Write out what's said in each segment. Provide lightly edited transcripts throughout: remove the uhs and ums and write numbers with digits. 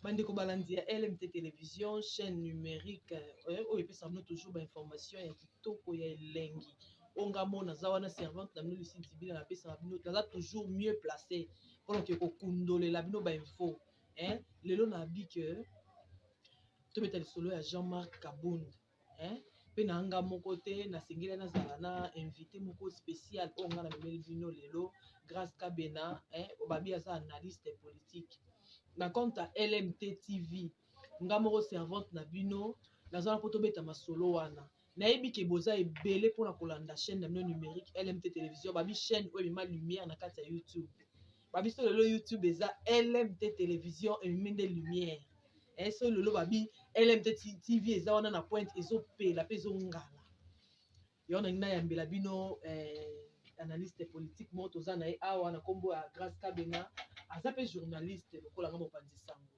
Bandeko balandi ya LMT télévision chaîne numérique oyo epesaka toujours bainformation ya kitoko ya elengi onga mona aza wana servante na bino Lucie Dibila napesaka bino naza toujours mieux placé mpona ke kokundolela bino bainfo lelo nayebi ke tobeta lisolo ya Jean-Marc Kabund mpe na nga moko te nasengeli nazala na invité moko spécial oyo nga na memeli bino lelo Grace Kabena babi aza analyste politique na compte ya LMT TV nga moko servante na bino nazala mpo tobeta masolo wana nayebi ke boza ebele mpona kolanda chaîne na bino numérique LMT télévision babi chaîne oyo emema lumière na kati ya YouTube babi so lelo YouTube eza LMT télévision ememi nde lumière so lelo babi LMT TV eza wana na pointe ezopela mpe ezongala yo na nayambela bino analyste politique moko toza na ye awa na nkombo ya Grace Kabena aza pe journaliste lokola nga mopanzi sango.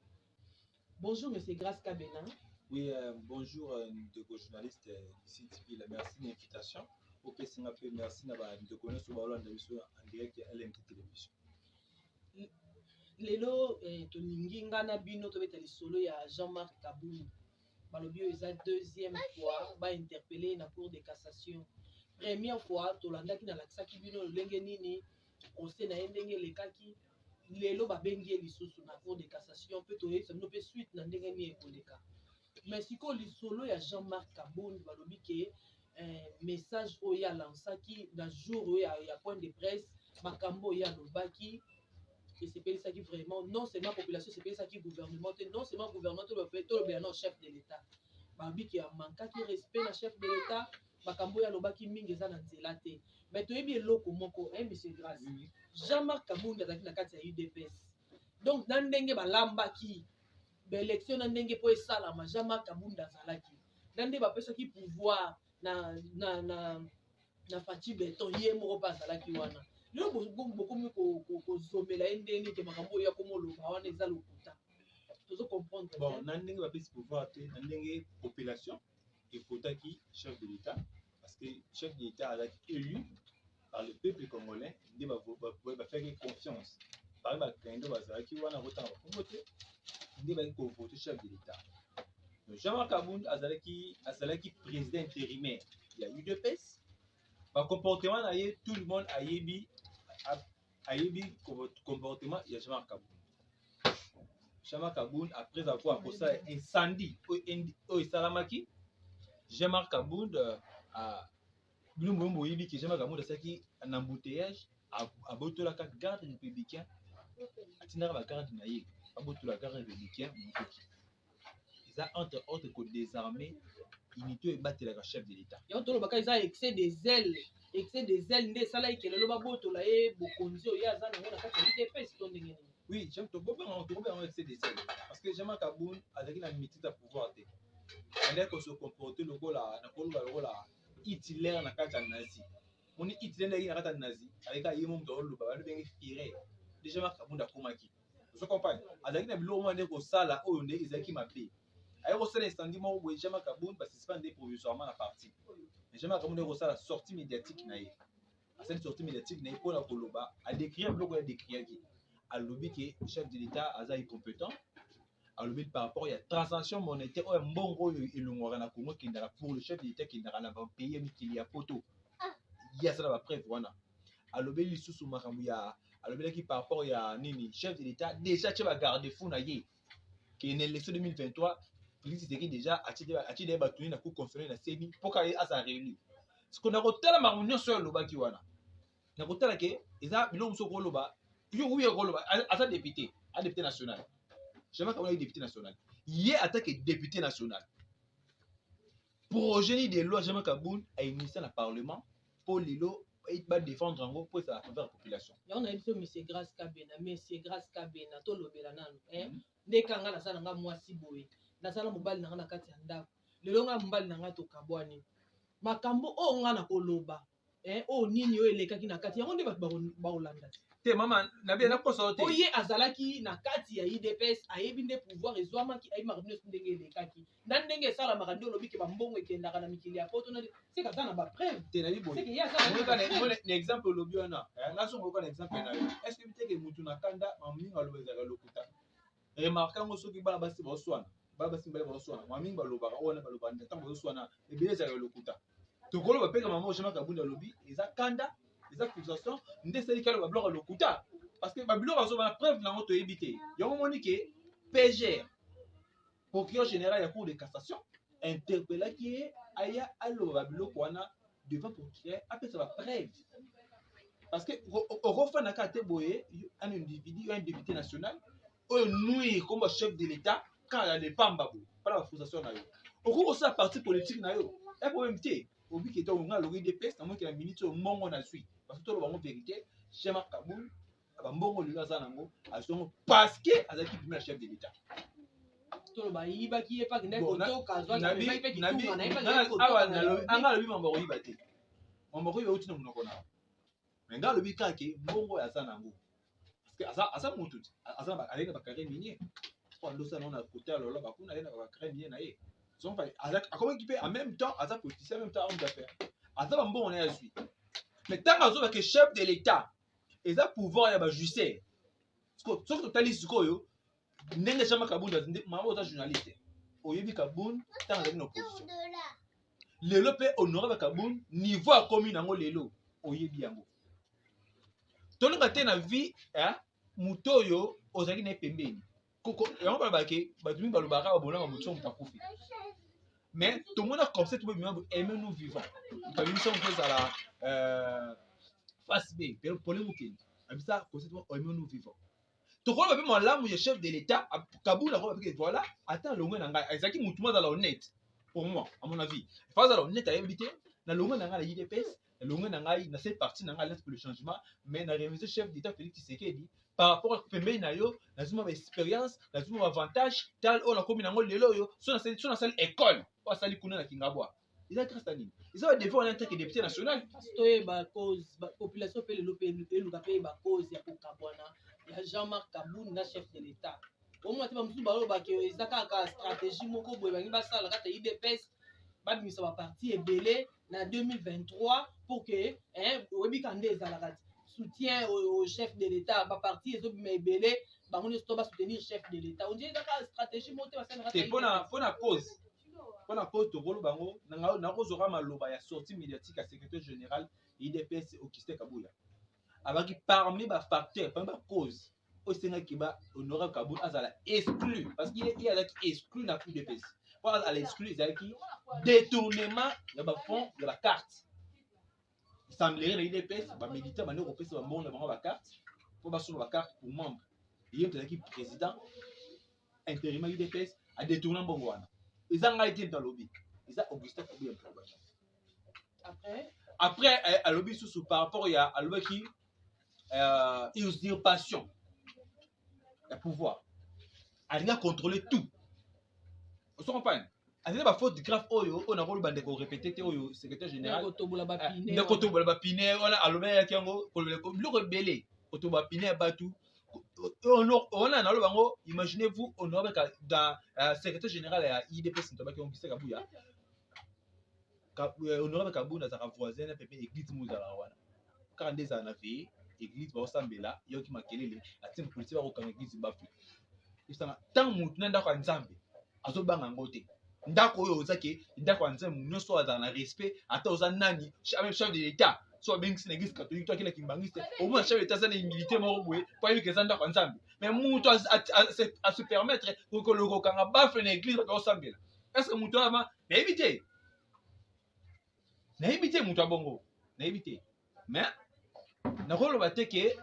Bonjour monsieur Grace Kabena. Oui, bonjour ndeko journaliste ici Dibila, merci de l'invitation. Ok, merci de connaître ce balon en direct à LMT télévision. Lelo tolingi nga na bino tobeta lisolo ya Jean-Marc Kabund balobi oyo eza deuxième fois bainterpellé na cour de cassation. Première fois tolandaki nalakisaki bino lolenge nini procès na ye ndenge elekaki lelo babengi ye lisusu na cour de cassation mpe toyebisa bino mpe suite na ndenge nini ekoleka mais sikoyo lisolo ya Jean-Marc Kabund balobi ke message oyo alansaki na jour oyo ya point de presse makambo oyo alobaki esepelisaki vraiment non seulement population esepelisaki gouvernement te non seulement gouvernement tolobela na chef de l'état balobi ke amankaki respect na chef de l'état makambo oyo alobaki mingi eza na nzela te mais toyebi eloko moko monsieur Grace Jean-Marc Kabund azalaki na kati ya UDPS donc na ndenge balambaki baélection na ndenge mpo esalama Jean-Marc Kabund azalaki na nde bapesaki pouvoir na Faci Beton ye moko mpe azalaki wana lelo bokomi kozomela ye ndenge ke makambo oyo akomoloba wana eza lokuta tozo comprendre bon na ndenge bapesi pouvoir te na ndenge population ekotaki chef de l'état parce que chef de l'état azalaki élu par le peuple congolais nde bafaki confiance par bakendo bazalaki wana kotanga bakongo te nde baki kovote chef de l'état. Jean-Marc Kabund azalaki président intérimaire ya UDPS comportement na ye tout le monde ayebi comportement ya Jean-Marc Kabund. Jean-Marc Kabund après avoir posé incendie oyo esalamaki Jean-Marc Kabund bino moyo boyebi ke Jean-Marc Kabund asalaki na embouteillage abotolaka garde républicain atindaka bagarde na ye abotola garde républicain motoki eza entre autres ko désarmer unité oyo ebatelaka chef de l'état yango tolobaka eza excès des ailes nde esalaki ke lelo babotola ye bokonzi oyo aza nango na kati ya UDPS to ndenge nini. Oui, tokobanga excès des ailes parce que Jean-Marc Kabund azalaki na maîtrise ya pouvoir te andeki kose comporter lokola Hitler na kati ya nazi moni Hitler ndeki na kati ya nazi aleka ye moto oloba balobenge Führer déjà Jean-Marc Kabund akomaki ozo comprendre azalaki na biloko moko nde kosala oyo nde ezalaki mabe aye kosala incendie moko boye Jean-Marc Kabund basuspend nde provisoirement na parti mais Jean-Marc Kabund nde kosala sortie médiatique na ye asali sortie médiatique na ye mpona koloba adécrire biloko oyo adécriaki alobi ke chef de l'état aza incompétent alobi par rapport ya transaction monétaire oyo mbongo oyo elongwaka na Congo kendaka pour le chef de l'état kendaka na bapays ya mikili ya poto ye asala bapreuve wana alobi lisusu makambo ya alobelaki par rapport ya nini chef de l'état déjà tie bagarde fou na ye ke na élection 2023 Félix Tshisekedi déjà atie de batuni na cour constitutionnelle na seni mpoka ye aza réélu siko na kotala makambo nyonso oyo alobaki wana na kotala ke eza biloko mosusu koloba yo uye koloba aza député national Jean-Marc Kabund est député national ye attaque député national projet de loi Jean-Marc Kabund a initié na parlement pour lelo ba défendre yango pour ça la population. Ya on a dit monsieur Grace Kabena to lobela nanu ndeka nga nazala nga mwasi boye nazala mobali nanga na kati ya ndako lelo nga mobali nanga to kabwani makambo o nga na koloba o nini o elekaki na kati yango nde bato baolanda te mama na bien na koso te oye azalaki na kati ya UDPS ayebi nde pouvoir ezwamaki ayebi makambo nyonso ndenge elekaki na ndenge esalamaka nde olobi ke bambongo ekendaka na mikili ya poto seka aza na bapreuve te nayebi boye na exemple olobi wana nazongoka na exemple na yo est ce que biteke mutu na kanda mamingi aloba ezalaka lokuta remarquant soki bana basi bazoswana bana basi mibale bazoswana mamingi balobaka wana balobaka ntango bazoswana ebele ezalaka lokuta tokoloba mpe mama Jean-Marc Kabunda alobi eza kanda eza frustration nde esali kala babiloko ya lokuta parce que babiloko azobana preuve nango toyebi te yango moni ke PGR procureur général ya cour de cassation interpellaki ye aya aloba babiloko wana devant procureur apesa bapreuve parce que okofanda kaka te boye un individu un député national oyo nuire comme chef de l'état quand ya lepamba boye mpona bafrustration na yo okoki kosala parti politique na yo ya problème te obi ke to nga logi DPS na moki na minute oyo mbongo na zwi parce que toloba ngo vérité Jean-Marc Kabunda bambongo lelo aza nango azongo parce que azalaki premier chef de l'état toloba yibaki ye paki ndeko toka zwa anga alobi mambo koyiba te mambo koyiba uti na monoko na mais nga alobi kaka mbongo aza nango parce que aza motu te aza alena bakare minier po andosa nango na kote ya lolo bakuna alena bakare minier na ye akomaki mpe en même temps aza politicien en même temps homme d'affaires aza bambongo na ye azwi mais ntango azobake chef de l'état eza pouvoir ya bajustice soki totali sikoyo ndenge Jean-Marc Kabunda mama oza journaliste oyebi Kabunda ntango azali na opposition lelo mpe honorable Kabunda niveau akomi nango lelo oyebi yango tolinga te na vie moto oyo ozalaki na ye pembeni yango balobake bato mingi balobaka babonaka moto so moto akufi mais tomona comme ça tobebima aime nous vivant babimisa moto ezala face b pole mokende abisa comme ça aime nous vivant tokoloba mpe malamu ya chef de l'état Kabunda akoloba mpe voilà ata longwe na ngai ezalaki motu mo azala honnête pour moi à mon avis fa azala honnête ayebi te na longwe na ngai na UDPS na longwe na ngai na cette partie na ngai alliance pour le changement mais na réviser chef d'état Félix Tshisekedi par rapport à pembeni na yo nazuma ba expérience nazuma ba avantage tal oyo nakomi nango lelo oyo so nasali école oyo asali kuna na Kingabwa eza grâce à nini eza badefo wana nteke député national toyeba cause population mpe lelo mpe eluka mpe yeba cause ya kokabwana ya Jean-Marc Kabunda chef de l'état omona te bamosusu balobaki eza kaka stratégie moko boye bangi basala kata UDPS babimisa baparti ebele na 2023 pour que oyebi ka nde ezalaka ti soutien au chef de l'état baparti ezobima ebele bango nyonso to basoutenir chef de l'état ondie ezaka stratégie moko te basalaka te mpona cause tokolo bango nakozwaka maloba ya sortie médiatique ya secrétaire général UDPS Augustin Kabuya abaki parmi bafacteur parmi bacause oyo esengaki honorable Kabunda azala exclu parce qu'il azalaki exclu na UDPS po azala exclu ezalaki détournement ya bafond ya bacarte semblerie na UDPS bamilitaire bande kopesa bambongo na bango bacarte po basomba bacarte pour membre ye moto azalaki président intérim ya UDPS adétourna mbongo wana eza ngai te moto alobi eza Augustin Kabuya moto alobi après alobi susu par rapport ya alobaki usurpation ya pouvoir alinga contrôler tout oso comprendre azali bafaute grave oyo nakoloba ndeko répété te oyo secrétaire général ndeko kotobola bapine wana alobelaki yango biloko ebele kotobola bapine ya bato wana naloba yango imaginez-vous honorable dans secrétaire général ya UDPS ntobaki Augustin Kabuya honorable Kabunda azalaka voisin na pepe église mozala wana kaka nde ezala na veye église baosambela yoki makelele atie politique bakokanga église bafu esanga ntango motu na ndako ya nzambe azobanga yango te ndako oyo ozaki ndako ya nzambe nyonso azala na respect ata oza nani même chef de l'état so abengisi na église catholique to akela kimbangisi te omona chef de l'état aza na humilité moko boye po ayebika eza ndako ya nzambe mais motu ase permettre kokanga bafe na église bato baosambela est ce que motu wana nayebi te motu ya bongo nayebi te mais nakoloba te ke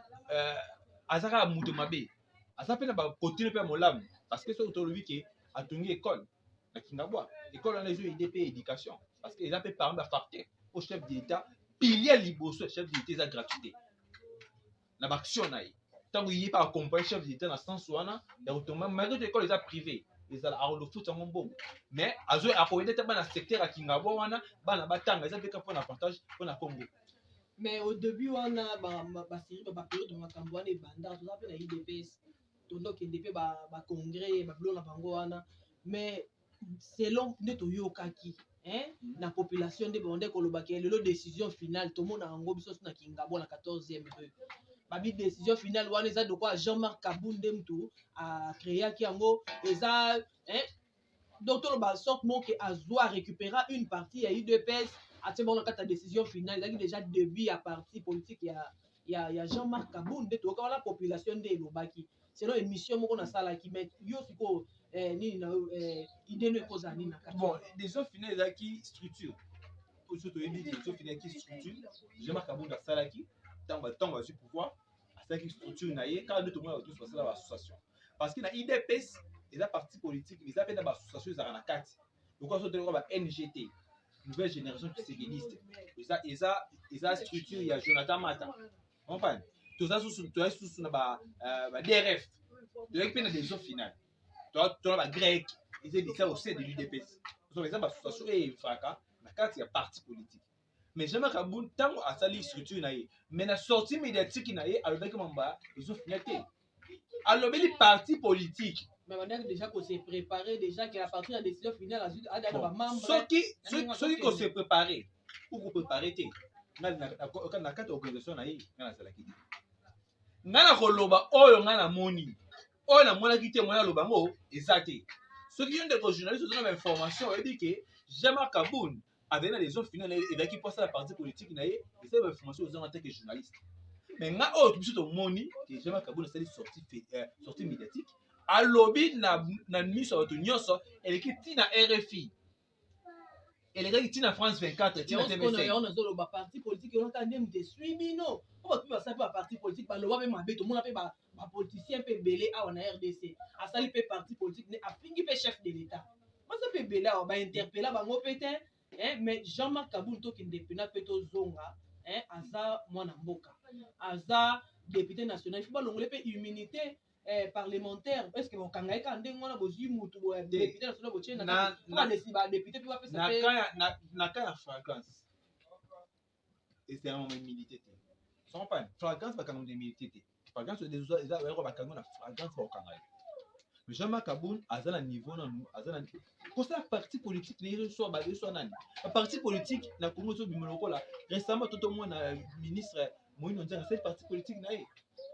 aza kaka moto mabe aza mpe na bakotine mpe ya molamu parce que soki tolobi ke atongi école na Kingabwa école wana ezo ede mpe éducation parce que eza mpe parmi bafacteur au chef de l'état pilier liboso ya chef de l'état eza gratuité na baaction na ye ntango ye mpe accompagne chef de l'état na sens wana ya kotonga malgré école eza privé ezala aolofuta yango mbongo mais akoyede te bana secteur ya Kingabwa wana bana batanga eza mpe ka mpona avantage mpona Congo. Mais au début wana basiri bapériode makambo wana ebanda toza mpe na UDPS tondokende mpe bacongrès babilo na bango wana mais selon nde toyokaki na population nde bonde kolobaki lelo décision finale tomona yango biso na Kingabwa na 14e babi décision finale wana eza de quoi Jean-Marc Kabunde mtu a créé qui yango eza hein donc on va sorte mon que Azwa récupérer une partie à UDPS à ce moment quand décision finale il a déjà début à parti politique il y a Jean-Marc Kabunde to quand la population de Lobaki selon émission moko na sala qui met yo siko ni na idée ne cause ni na bon décision finale là qui structure pour surtout une décision finale qui structure Jean-Marc Kabunde a sala qui tant va sur pouvoir à ça qui structure naie quand tout le monde tous passer la association parce que na IDPS les partis politiques ils appellent des associations à la carte donc on se trouve à NGT nouvelle génération psychédéliste ils a structure il y a Jonathan Mata on comprend tout ça sous na DRF donc il y a des décisions finales tu as grec ils ont dit ça au sein de l'UDPS donc les associations et fracas la carte il y a parti politique mais jamais Kabun tant à sa structure naie mais la sortie médiatique naie alors que mamba ils ont fini alors les partis politiques mais on a déjà qu'on s'est préparé déjà qu'à partir de la décision finale à des membres ceux qui qu'on s'est préparé ou qu'on préparer té na carte organisation naie na sala kiti ngana koloba oyo ngana moni oyo na mona kité mona loba ngo ezate ceux qui ont des journalistes ont une information et dit que Jean-Marc Kabun avait des zones finales et qui passe à la partie politique naie et c'est une information aux gens en tant que journaliste mais nga oh tu sais moni que Jean-Marc Kabun a sortie médiatique à lobby na mise sur nyonso et qui tina RFI et les qui tina France 24 tina TVC on a zolo ba parti politique on a ndem de suivi non on va plus ça pas parti politique ba loba même mabe tout monde appelle ba politicien pe belé a na RDC a sali pe parti politique ne a fingi pe chef de l'état moi ça pe belé ba interpeller bango peut-être hein mais Jean-Marc Kabun to ki ndepena pe to zonga hein aza mwana mboka aza député national il faut ba longole pe immunité parlementaire est-ce que vous kangaye ka ndenge wana bozui mutu député national botie na ba député puis après ça na ka fréquence et c'est un moment milité sans pas fréquence ba kango de milité fréquence des autres ils a ba kango na fréquence ba kangaye mais Jean-Marc Kabun azala niveau na azala pour ça parti politique ne reçoit ba reçoit nani parti politique na Congo so bimoloko la récemment tout moi na ministre Moïse Nzanga c'est parti politique naé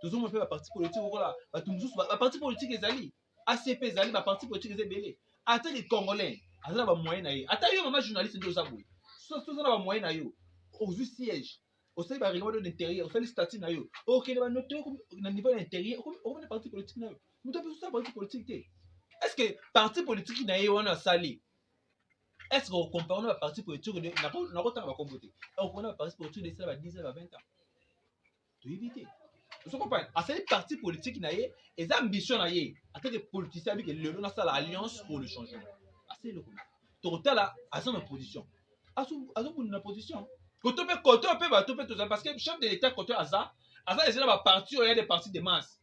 toujours on fait la partie politique voilà la partie politique ezali ACP ezali la partie politique ezebele ata les Congolais azala ba moyen na ye ata yo mama journaliste ndio zabwe so na ba moyen na yo au siège au sein ba règlement d'intérieur au sein statut na yo OK ba noter na niveau intérieur au même parti politique na yo muto pe ça parti politique té est-ce que parti politique na ye wana sali est-ce qu'on compare na parti politique na ko tanga ba compoter on connaît parti politique de ça ba 10 ans 20 ans to éviter vous comprenez à cette parti politique naie et ambition naie en tant que politicien avec le nom ça l'alliance pour le changement assez le coup total là à son opposition à son opposition côté peut bateau peut tout ça parce que chef de l'état côté asa est là parti il y a des partis de masse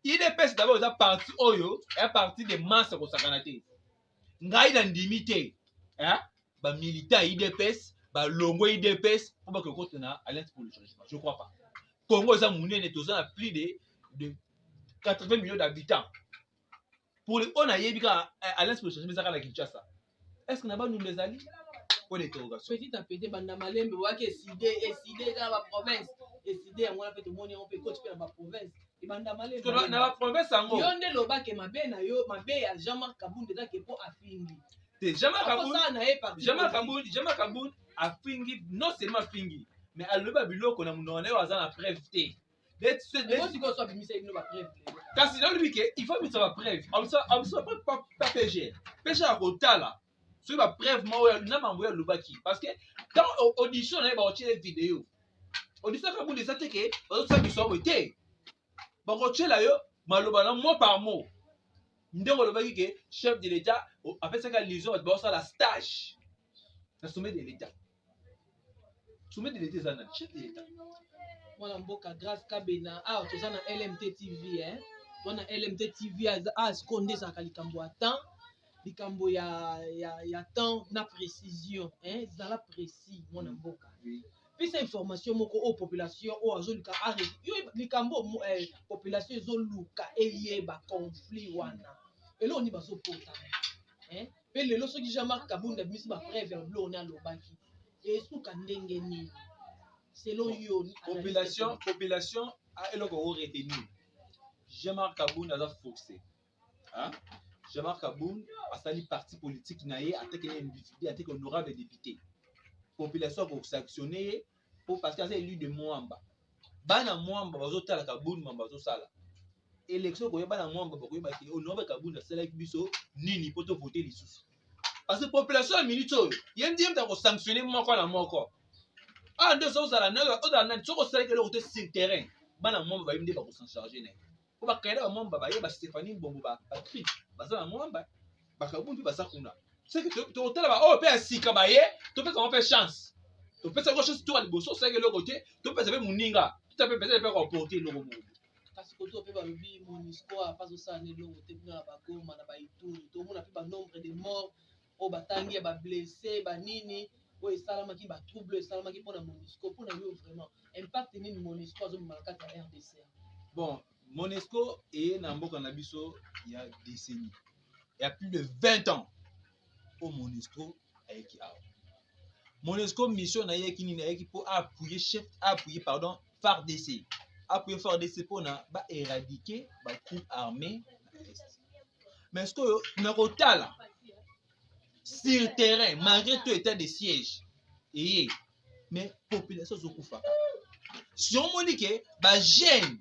il est pèse d'abord ça parti oyo et parti de masse ko sakanaté ngai na ndimité hein ba militant IDPS ba longo IDPS pour que côté na alliance pour le changement je crois pas Congo est monnaie à plus de 80 millions d'habitants. Pour les on a yébika à l'est pour changer ça la Kinshasa. Est-ce qu'on a pas nous les alliés pour l'interrogation? Petit à petit banda malembe wa ke sidé dans la province et sidé on a fait tout monde on peut coach dans la province et banda malembe dans la province ango. Yonde loba ke mabe na yo mabe ya Jean-Marc Kabun déjà ke po afingi. Jean-Marc Kabun afingi non seulement afingi mais à l'eau biloko na munone waza na preuve té parce que lui il faut mettre la preuve on pas PG à kotala sur la preuve moi na mambo ya lubaki parce que dans audition na ba otile vidéo audition ka bu desate ke ba so biso boté ba kotela yo maloba na mot par mot ndeko lobaki ke chef de l'état après ça ka liaison ba ça la stage na sommet de l'état soumet de l'état zana chef de l'état mwana mboka grâce kabena to zana LMT TV hein wana LMT TV skonde za kalikambo atan likambo ya temps na précision hein zala précis mwana mboka puis cette information moko au population o azoluka arrêté yo likambo population ezoluka eyeba conflit wana elo ni bazo pota hein pe lelo soki Jean-Marc Kabunda bimisi ba preuve blo na lobaki et suka ndenge ni selon yo population eloko o retenir Jean-Marc Kaboun a forcé. Hein? Jean-Marc Kaboun a sali parti politique naïe en tant qu'honorable député. Population pour sanctionner pour parce qu'il y a élu de Mwamba. Bana Mwamba bazota la Kaboun mamba sala. Élection ko bana Mwamba ko yeba ki honorable Kaboun a sala biso nini poto voter les sous. Parce que population minute yendi mta ko sanctionner moko na moko. Ah deux choses à la nana o da nan soko sala ke le sur terrain. Bana Mwamba ba yimde ba ko s'en charger né. Ko ba kaida Mwamba ba yeba Stéphanie Mbombo ba Patrick bazana Mwamba ba Kaboun ba sakuna. C'est que tu hôtel là oh père sika ba ye tu peux comment faire chance. Tu peux faire chose toi liboso c'est que le côté tu peux faire muninga tu peux peut-être faire comporter le monde. Kasi koto pe balobi MONUSCO a pas ça ne lo te na ba Goma na ba Ituri to mona pe ba nombre de morts o batangi ba blessés ba nini o esalama ki ba trouble esalama ki pona MONUSCO pona yo vraiment impact ni MONUSCO zo malaka ta RDC. Bon, MONUSCO est na mboka na biso il y a décennies. Il y a plus de 20 ans au MONUSCO ayeki awa. MONUSCO mission na yeki nini ayeki pour appuyer pardon FARDC. Appuyer FARDC pour na ba éradiquer ba groupe armé na est. Mais ce que na kotala sur terrain malgré tout état de siège et mais population zo kufaka. Si on moni que ba jeune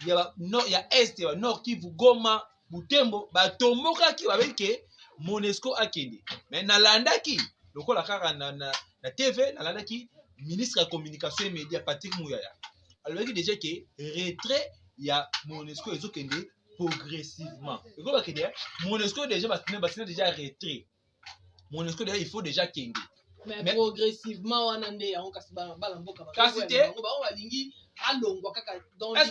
il y a est ya nord Kivu Goma Butembo ba tomoka ki ba beke MONUSCO akende. Mais nalandaki lokola kaka na TV nalandaki ministre de communication et médias Patrick Mouyaya. Alors il dit déjà que retrait il y a MONUSCO ezokende progressivement. Et comme que MONUSCO déjà déjà retrait. MONUSCO déjà il faut déjà kende. Mais progressivement on ande ya kasi ba mboka ba. Kasi te ba on balingi alongwa kaka donc est-ce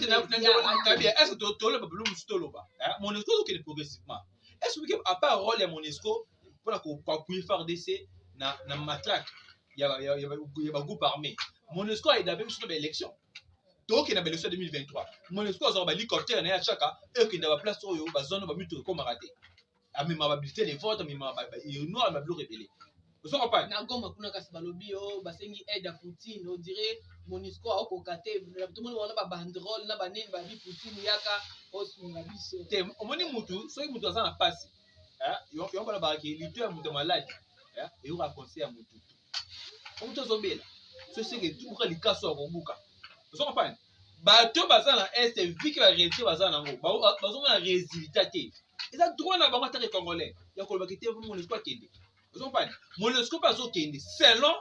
que tu le babulu mustoloba MONUSCO ezokende progressivement. Est-ce que à part rôle ya MONUSCO pour appuyer FARDC na matraque il y a groupe armé. MONUSCO a d'abord sur l'élection. Donc il y a l'élection 2023. MONUSCO a un hélicoptère na chaka et qui n'a place oyo ba zone ba mutu comme raté. A même habilité les votes mais il noir ma bleu rebellé. Vous savez pas na Goma kuna kasi balobi o basengi aide à Poutine on dirait MONUSCO a okokate tout le monde wana ba banderole na ba nini ba bi Poutine yaka osunga biso. Te omoni mutu so mutu azana passe. Yo bala ba ki litu ya mutu malade. Et on va conseiller à mutu. On te zobela. Ce c'est que tout ka likaso akobuka. Vous savez pas bato bazana est viki ba retier bazana ngo. Bazo na résultat te. Ils ont droit na bango terre congolais. Ya ko ba kité MONUSCO kende. Vous savez pas MONUSCO pas zo kende selon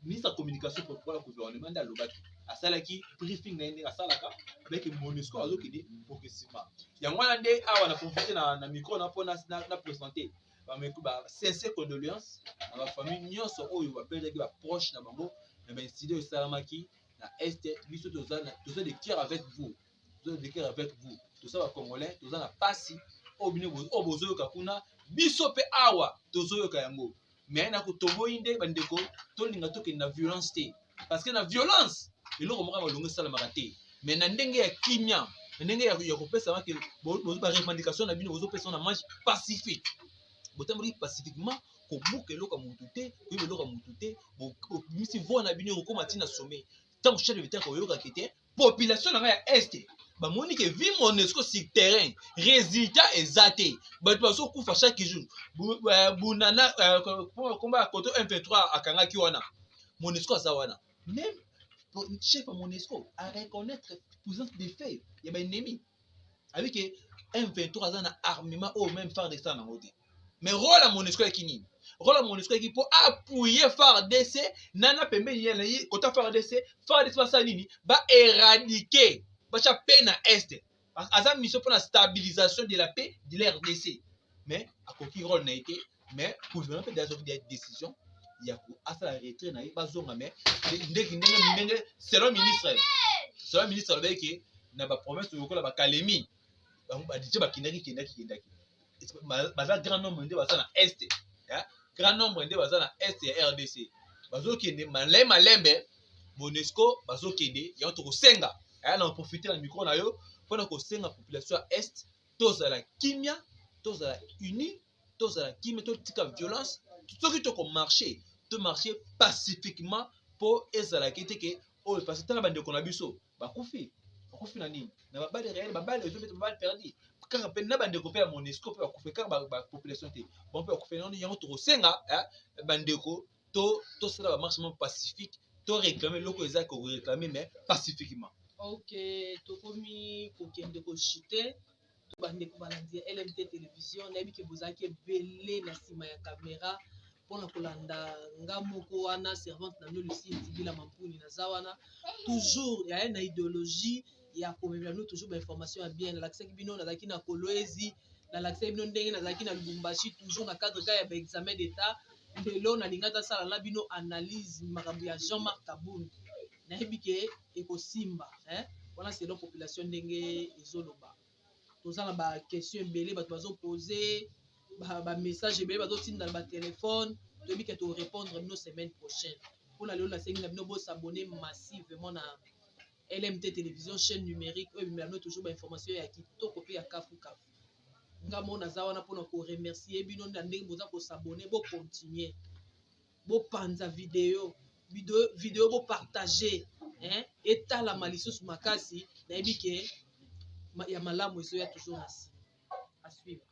ministre de communication pour le gouvernement da lobaki. Asalaki briefing na ende asalaka avec MONUSCO azo kende progressivement. Ya ngwana nde awa na profiter na micro na pona na présenter. Ba sincère condoléances à la famille nyonso oyo ba perdre ba proche na bango na ba incident salamaki na est biso tozana de cœur avec vous. De cœur avec vous. Tout ça va congolais, tout ça na pasi obino obozo kakuna biso pe awa tozo ka yango. Mais na ko toboinde bandeko tolinga to ke na violence te. Parce que na violence eloko moka balongo salamaka te. Mais na ndenge ya kimia ndenge ya kopesa maki bozo ba revendication na bino bozo pesa na marche pacifique. Botamuri pacifiquement ko buka eloko mutu te ko eloko mutu te bo misi vo na bino ko matina sommet. Tant que chef de l'État ko yoka kete population na ya est ba moni ke vi MONUSCO sur terrain résultat exacté ba baso kufa chaque jour bunana combat contre 1-23 akanga ki wana MONUSCO azawana même chef de MONUSCO à reconnaître puissance des faits il y a ba ennemi avec 1-23 azana armement au même phare de ça na ngoti mais rôle à MONUSCO est kini rôle à MONUSCO qui pour appuyer FARDC nana pembeni yana yi kota FARDC ça nini ba éradiquer bacha paix na est aza mission pour la stabilisation de la paix de l'RDC mais à koki rôle na été mais pour vraiment faire des décisions il y a pour asa la retrait na ba zonga mais ndenge selon ministre le bec na ba promesse lokola ba kalemi ba DJ ba kindaki baza grand nombre de baza na est grand nombre de baza na est ya RDC bazo kende malembe MONUSCO bazo kende ya to kosenga na profiter na micro na yo pona kosenga population est toza la kimia toza la uni toza la kimia to tika violence tout ce qui to marcher pacifiquement pour ezala kete ke o parce que tana bande ko na biso bakufi na nini na babale réel babale ezobeta babale perdi kaka mpe na bandeko mpe ya monesco mpe bakufi kaka bapopulation te bon mpe bakufi nano yango tokosenga bandeko tosala bamarchement pacifique to réclamer eloko eza koréclame mais pacifiquement. Ok, tokomi kokende kochute bandeko balandi ya LMT télévision nayebi ke bozalaki ebele na nsima ya caméra mpona kolanda nga moko wana servante na bino Lucie Ntibila Mampuni naza wana toujours ya na idéologie ya komemela bino toujours bainformation ya bien nalakisaki bino nazalaki na Kolwezi nalakisaki bino ndenge nazalaki na Lubumbashi toujours na cadre ka ya baexamen d'état lelo nalinga tasala na bino analyse makambo ya Jean-Marc Kabund nayebi ke ekosimba wana selo population ndenge ezoloba toza na baquestion ebele bato bazopose bamessage ebele bazotinda na batelefone toyebi ke torépondre bino semaine prochaine mpona lelo nasengi na bino bosabone massivement na LMT télévision chaîne numérique oyo bimela bino toujours bainformation ya kitoko mpe ya kafukafu nga mo naza wana mpona koremercie bino na ndenge boza kosabone bocontinue bopanza video bopartage etalama lisusu makasi nayebi ke ya malamu ezoya toujours na nsima à suivre.